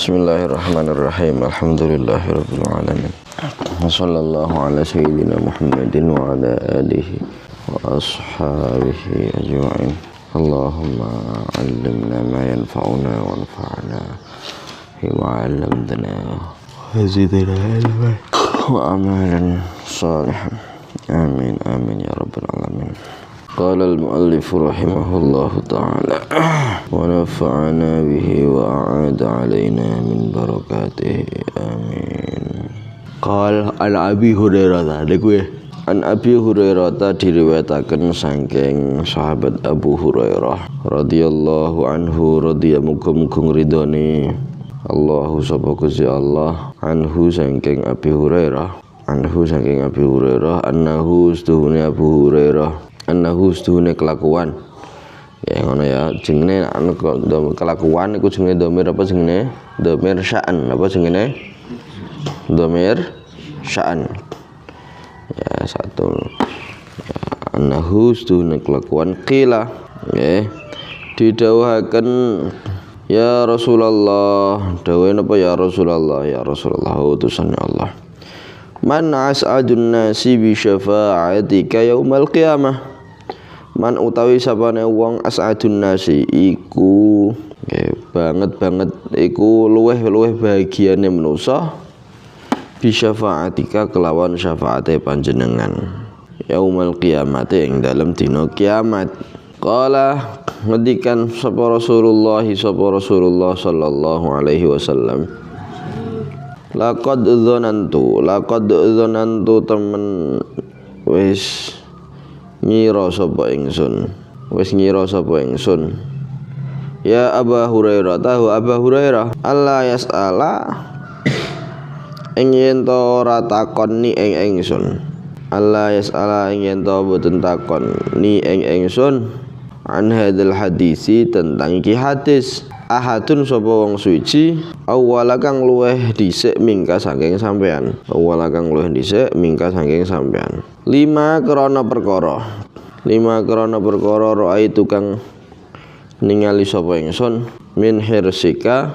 Bismillahirrahmanirrahim. Alhamdulillahirabbil alamin. Wassallallahu ala sayyidina Muhammadin wa ala alihi wa ashabihi ajma'in. Allahumma 'allimna ma yanfa'una wanfa'na bima 'allamtana wa zidna ilman wa amalan salihan. Amin amin ya rabbal alamin. Qala al-muallif rahimahullahu ta'ala wa nafa'ana bihi wa a'ada alaina min barakatihi amin. Qala al-Abi Hurairah an Abi Hurairah diriwayataken saking sahabat Abu Hurairah radhiyallahu anhu radhiyallahu ridhoni Allahu sapa Gusti Allah anhu saking Abi Hurairah annahu stuhune Abu Hurairah annahu stuhune kelakuan ya ngono ya jenenge anu kelakuan iku jenenge dhamir apa jenenge dhamir sya'an apa jenenge dhamir sya'an ya satu ya, annahu stuhune kelakuan qila nggih didhawuhaken ya Rasulullah dawuhe napa ya Rasulullah utusan Allah man as'adun nasi bi syafa'atika yaumal qiyamah man utawi sapane wong as'adun nasi iku banget iku luweh bahagiane manusa bi syafa'atika kelawan syafaate panjenengan yaumal qiyamati ing dalem dina kiamat. Qala ngendikan sapa Rasulullah sallallahu alaihi wasallam laqad dzanantu temen wis ngira sapa ingsun ya Abu Hurairah Allah yas'ala ing yen to ora takon ni ing ingsun Allah yas'ala ing yen to boten takon ni ing ingsun an hadzal hadisi tentang iki hadis ahadun sapa wong suci awwala kang luweh dhisik mingka saking sampean lima krana perkara roa itu kang ningali sapa ingsun min hirsika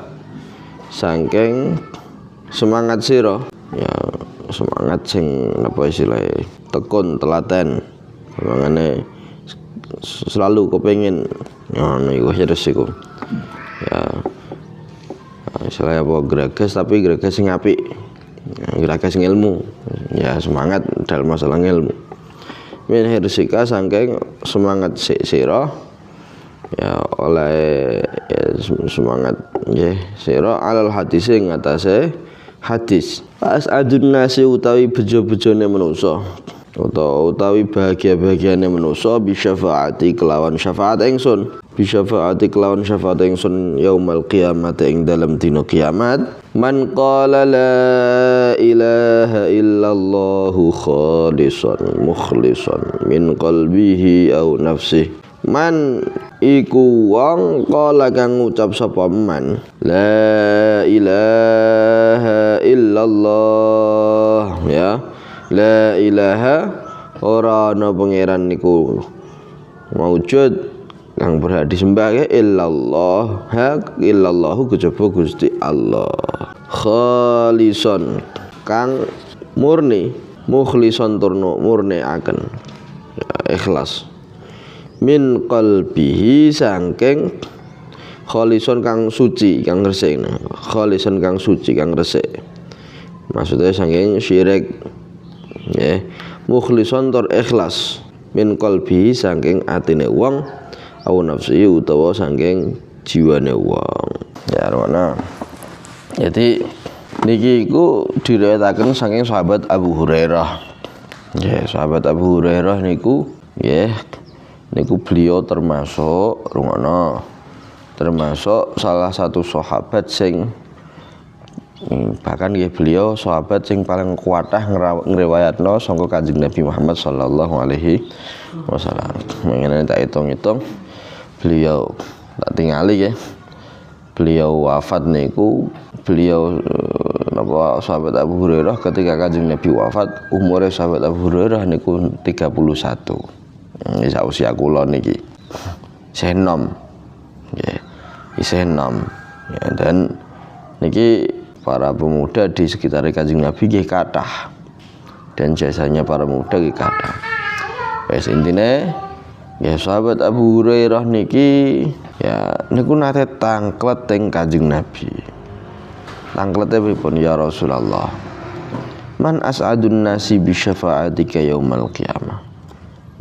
saking semangat sira ya semangat sing napa istilahé tekun telaten mangane selalu kepengin ngono iku hirsiku ya istilahnya apa greges tapi greges sing apik greges ilmu ya semangat dalam masalah ilmu min hirsika saking semangat sira ya oleh ya, semangat nggih sira alal hadis ing atase hadis as'adun nasi utawi bejo-bejone manusa utawi bahagia-bahagiane manusa bi syafaati kelawan syafaat ingsun yaumal qiyamah ing dalam dina kiamat man qala la ilaha illallah khalisan mukhlisan min qalbihi aw nafsihi man iku wong qala kang ngucap sapa man la ilaha illallah ya la ilaha ora ana pangeran niku maujud kang berhak disembah ya illallah illallahu kejaba Gusti Allah khalison kang murni mukhlison turno murni akan ya, ikhlas min qalbihi saking khalison kang suci kang resik khalison kang suci kang resik maksudnya saking syirik ya mukhlison tur ikhlas min qalbihi saking atine wong au nafsi utawa saking jiwane wong ya rono jadi niki iku diriwayataken saking sahabat Abu Hurairah ya sahabat Abu Hurairah niku ya niku beliau termasuk salah satu sahabat sing bahkan nggih beliau sahabat sing paling kuatah ngriwayatno sangka Kanjeng Nabi Muhammad sallallahu alaihi wasallam. Mengene tak hitung-hitung beliau tak tingali ya. Beliau wafat niku napa sahabat Abu Hurairah ketika Kanjeng Nabi wafat umure sahabat Abu Hurairah niku 31. Isa usia kula niki. Isih enom. Nggih. Isih enom. Ya dan niki para pemuda di sekitar Kanjeng Nabi nggih kathah. Dan jasanya para pemuda nggih kathah. Wes intine ya sahabat Abu Hurairah niki ya niku nate tangklet teng Kanjeng Nabi. Tangklete pripun ya Rasulullah? Man as'adun nasi bi syafa'atika yaumal qiyamah.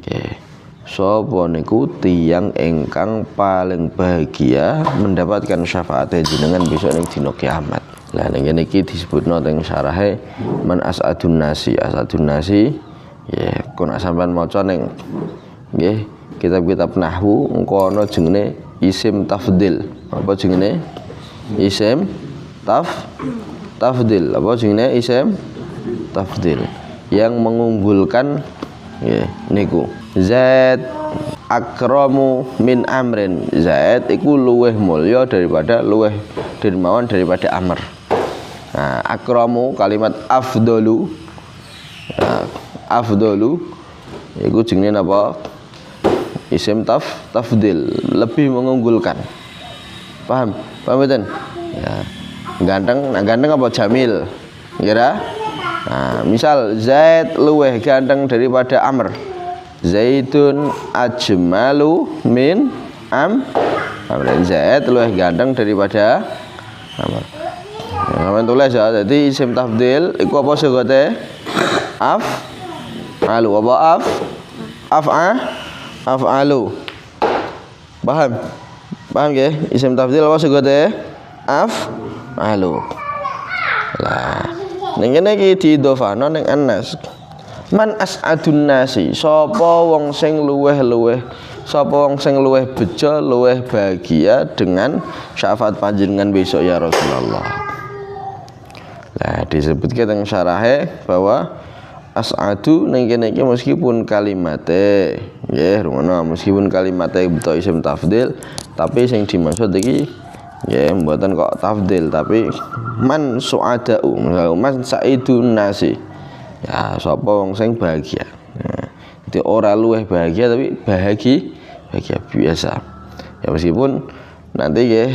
Nggih. Sapa niku tiyang ingkang paling bahagia mendapatkan syafaat jenengan besok ning dina kiamat. Lah ning kene iki disebutno teng syarahe man as'adun nasi ya kon sampean maca ning nggih kitab-kitab nahwu engko ana jenenge isim tafdil. Apa jenenge? Isim tafdil. Apa jenenge? Isim tafdil yang mengunggulkan ya niku. Zaid akramu min amrin. Zaid iku luweh mulya daripada luweh dermawan daripada Amr. Nah, akramu kalimat afdalu. Nah, afdalu iku jenenge napa? Isim tafdil, lebih mengunggulkan. Paham mboten? Ya. Ganteng apa jamil? Kira? Nah, misal Zaid luweh ganteng daripada Amr. Zaidun ajmalu min Amr. Zaid luweh ganteng daripada Amr. Sampeyan tulis ya, jadi isim tafdil iku apa segote? Af'alu apa af'alu. Paham nggih? Isim tafdil apa segote? Af'alu. Lah ning kene iki diidhofano ning Anas. Man as'adun nasi, sapa wong sing luweh bejo, luweh bahagia dengan syafaat panjenengan besok ya Rasulullah. Lah disebutke teng syarahe bahwa as'adu ning kene iki meskipun kalimate nggih rungono meskipun kalimate beto isim tafdil tapi sing dimaksud iki ya mboten kok tafdil tapi man su'adau man sa'idun nasi ya sapa wong sing bahagia. Nah, jadi ora luweh bahagia tapi bahagia biasa. Ya meskipun nanti nggih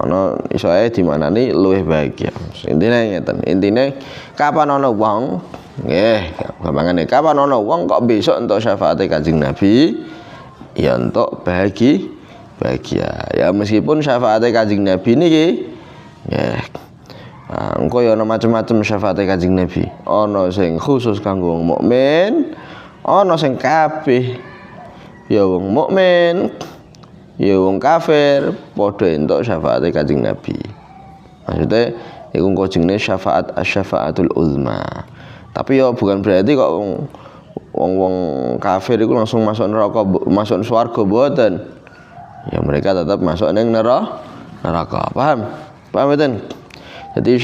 ana iso ae dimanani luweh bahagia. Intine ngeten, intine kapan ana wong nggih gampangane kapan ana wong kok besok entuk syafaate Kanjeng Nabi ya entuk bahagia. Ya meskipun syafaate Kanjeng Nabi niki nggih engko ya ana macam-macam syafaate Kanjeng Nabi. Ana sing khusus kanggo wong mukmin, ana sing kabeh ya wong mukmin, ya wong kafir padha entuk syafaate Kanjeng Nabi. Maksudnya iku engko jenenge syafaat asy-syafaatul uzma. Tapi ya bukan berarti kok wong kafir iku langsung masuk neraka, masuk swarga mboten. Ya mereka tetap masuk ning neraka. Paham mboten? Jadi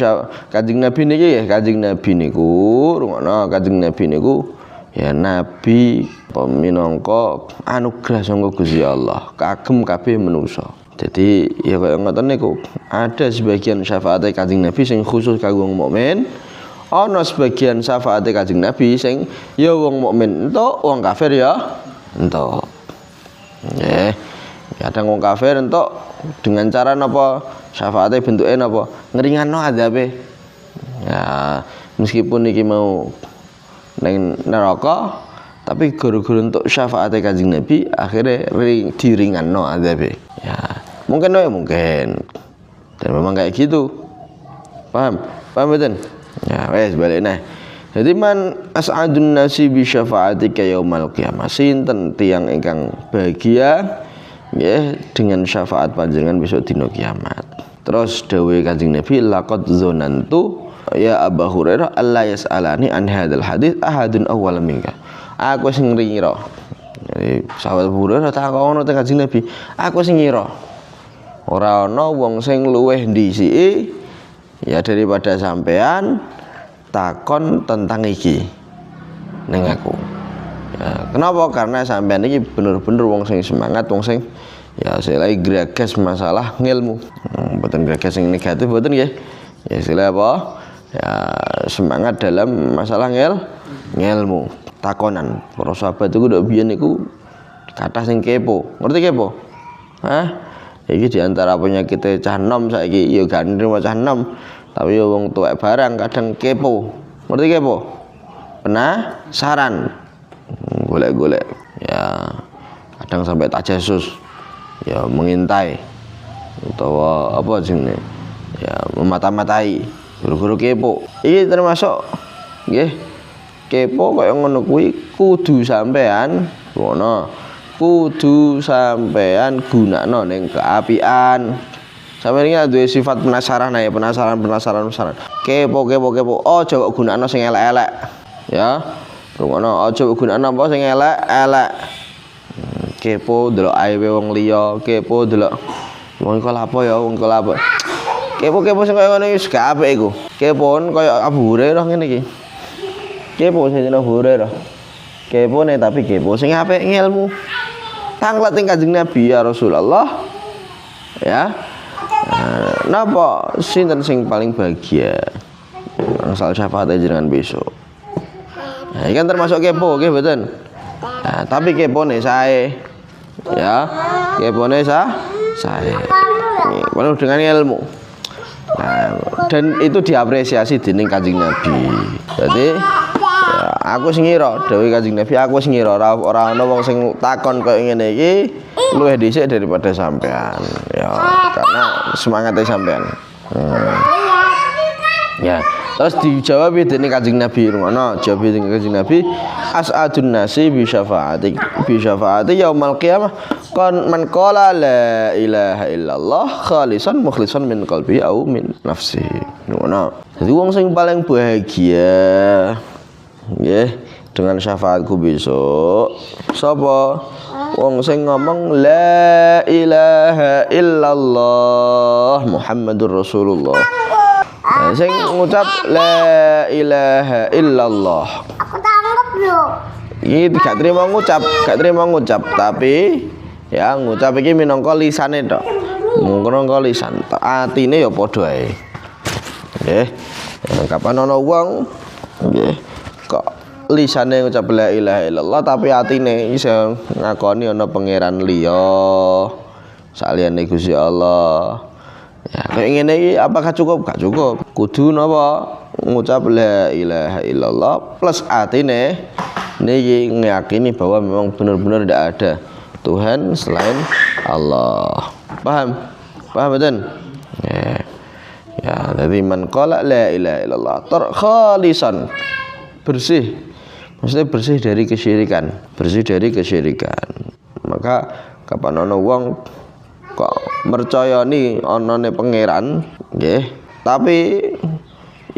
Kanjeng Nabi niki ya Kanjeng Nabi niku rungono Kanjeng Nabi niku ya nabi minangka anugerah saka Gusti Allah kagem kabeh manungsa. Jadi ya kaya ngoten niku ada sebagian syafaat Kanjeng Nabi sing khusus kanggo wong mukmin, ana sebagian syafaat Kanjeng Nabi sing ya wong mukmin entuk, wong kafir ya entuk. Nggih. Kadang wong kafir entuk dengan cara napa? Syafaate bentuke napa? Ngringanno adzabe. Ya, meskipun iki mau ning neraka tapi gara-gara entuk syafaate Kanjeng Nabi akhirnya diringanno adzabe. Ya, mungkin dan memang kayak gitu. Paham betul? Ya, wes balik nah. Jadi man as'adun nasi bi syafaatika yaumal qiyamah. Sinten tiyang ingkang bahagia ya dengan syafaat panjenengan besok dina kiamat. Terus dawuh Kanjeng Nabi laqad zonantu ya Abu Hurairah alla yas'alani an hadzal hadits ahadun awwal minka. Aku sing ngira. Jadi sahabat Abu Hurairah takono teng Kanjeng Nabi, aku sing ngira ora ana wong sing luweh ndhisiki ya daripada sampean takon tentang iki ning aku. Ya, kenapa? Karena sampean iki bener-bener wong sing semangat, wong sing ya saya lagi greges masalah ngilmu. Mboten greges sing negatif mboten nggih. Ya istilah apa? Ya semangat dalam masalah ngilmu. Takonan. Para sahabat iku ndok biyen niku kathah sing kepo. Ngerti kepo? Hah? Iki diantara penyakit cah nom saiki ya gak nrimo cah nom, tapi ya wong tuwek barang kadang kepo. Ngerti kepo? Penasaran. Golek-golek. Ya kadang sampai tajasus. Ya mengintai utawa apa jenenge? Ya memata-matai. Guru-guru kepo. Iki termasuk nggih. Kepo kaya ngono kuwi kudu sampean ngono. Kudu sampean gunakno ning keapian. Sampeyan iki duwe sifat penasaran ae, penasaran. Kepo. Aja kok gunakno sing elek-elek. Ya. Rungono aja gunakno apa sing elek-elek. Kepo delok aibe wong liya, kepo delok wong iku lapo ya, wong iku lapo. Kepo sing kaya ngene wis gak apik iku. Kepon kaya Abu Hurairah ngene iki. Kepo sing Abu Hurairah. Kepo nih tapi kepo sing apik ngilmu. Tanglet ing Kanjeng Nabi ya Rasulullah. Ya. Napa sinten sing paling bahagia? Angsal syafaat jenengan besok. Nah, ini kan termasuk kepo, nggih mboten? Nah, tapi kepone sae. Ya. Kepone sae. Penuh dengan ilmu. Nah, dan itu diapresiasi dening Kanjeng Nabi. Jadi ya, aku sing ngira dawuh Kanjeng Nabi, aku sing ngira ora ana wong sing takon koyo ngene iki luwih dhisik daripada sampean. Ya, karena semangatnya sampean. Ya, terus dijawab dening Kanjeng Nabi ngono, jawab dening Kanjeng Nabi, as'adun nasi bi syafaati yaumal qiyamah kon man qala la ilaha illallah khalisan mukhlishan min qalbi au min nafsi. Ngono. Jadi wong sing paling bahagia nggih dengan syafaatku besok sapa? Wong sing ngomong la ilaha illallah Muhammadur Rasulullah. Nah, sing ngucap la ilaha illallah. Aku tangkap lho. Iki gak terima ngucap, tapi ya ngucap iki minangka lisane tok. Minangka lisan, atine ya padha ae. Nggih. Kapan ana wong nggih kok lisane ngucap la ilaha illallah tapi atine iso ngakoni ana pangeran liya saliyane Gusti Allah. Ya, kayak ngene iki apakah cukup? Gak cukup. Kudu napa? Ngucap la ilaha illallah plus atine niki ngeyakini bahwa memang benar-benar tidak ada Tuhan selain Allah. Paham? Paham betul? Ya. Ya, jadi man qala la ilaha illallah khalisan bersih. Maksudnya bersih dari kesyirikan. Maka kapan ana wong kok mercayani anane pangeran nggih tapi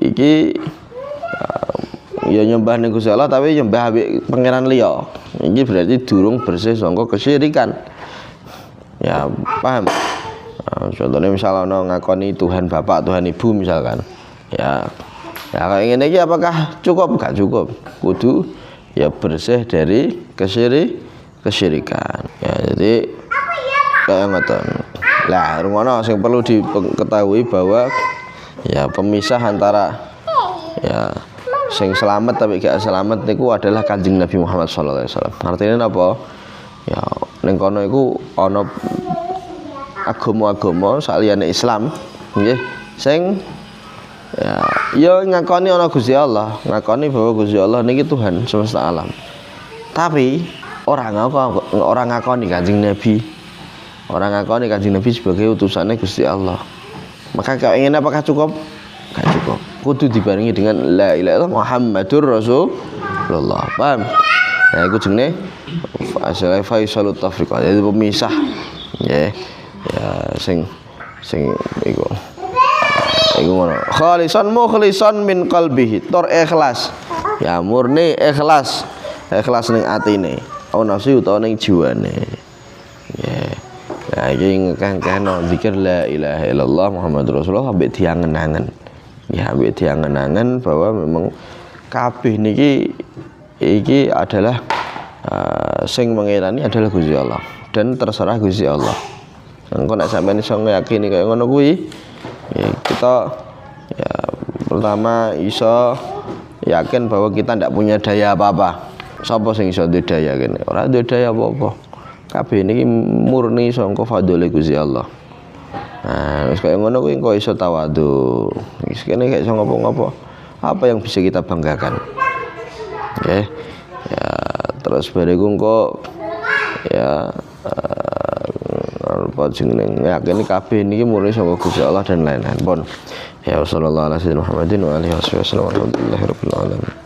iki ya nyembah ning Gusti Allah tapi nyembah pangeran liya iki berarti durung bersih saka kesyirikan ya paham. Contohnya misalnya ngakoni Tuhan Bapak Tuhan Ibu misalkan ya kayak ngene iki apakah cukup? Gak cukup, kudu ya bersih dari kesyirikan ya. Jadi kayak ngoten. Lah, rungono sing perlu diketahui bahwa ya pemisah antara ya sing selamat tapi gak selamat niku adalah Kanjeng Nabi Muhammad sallallahu alaihi wasallam. Artinya napa? Ya ning kono iku ana agama-agama saliyane Islam nggih sing ya ngakoni ana Gusti Allah, ngakoni bahwa Gusti Allah niki Tuhan semesta alam. Tapi orang ngakoni Kanjeng Nabi. Orang ngakoni Kanjeng Nabi sebagai utusannya Gusti Allah. Maka kalau ingin apakah cukup? Gak cukup. Kudu dibarengi dengan la ilaha illallah Muhammadur Rasulullah. Paham? Nah, iku jenenge faisalut tafriqah. Jadi pemisah. Ya. Ya sing iku. Iku ngono. Khalisan mukhlisan min qalbihi. Tur ikhlas. Ya murni ikhlas. Ikhlas ning atine. Ana nafsi utawa ning jiwane. Ya. Nah, iki ngekang-kano zikir la ilaha illallah Muhammadur Rasulullah ambek diangen-angen. Ya, ambek diangen-angen bahwa memang kabeh niki iki adalah sing mengirani adalah Gusti Allah dan terserah Gusti Allah. Engko nek sampeyan iso ngeyakini kaya ngono kuwi, ya kita ya pertama iso yakin bahwa kita ndak punya daya apa-apa. Sapa sing iso daya kene? Ora duwe daya apa-apa. Kabeh niki murni sangka fadhole Gusti Allah. Nah, wis kaya ngono kuwi engko iso tawadhu. Wis kene gak iso ngopo-ngopo. Apa yang bisa kita banggakan? Oke. Ya, terus bariku engko ya apa jenenge yakini kabeh niki murni saka Gusti Allah dan lain-lain. Pun ya sallallahu alaihi wasallam Muhammadin wa alihi wasallam. Alhamdulillahirabbil alamin.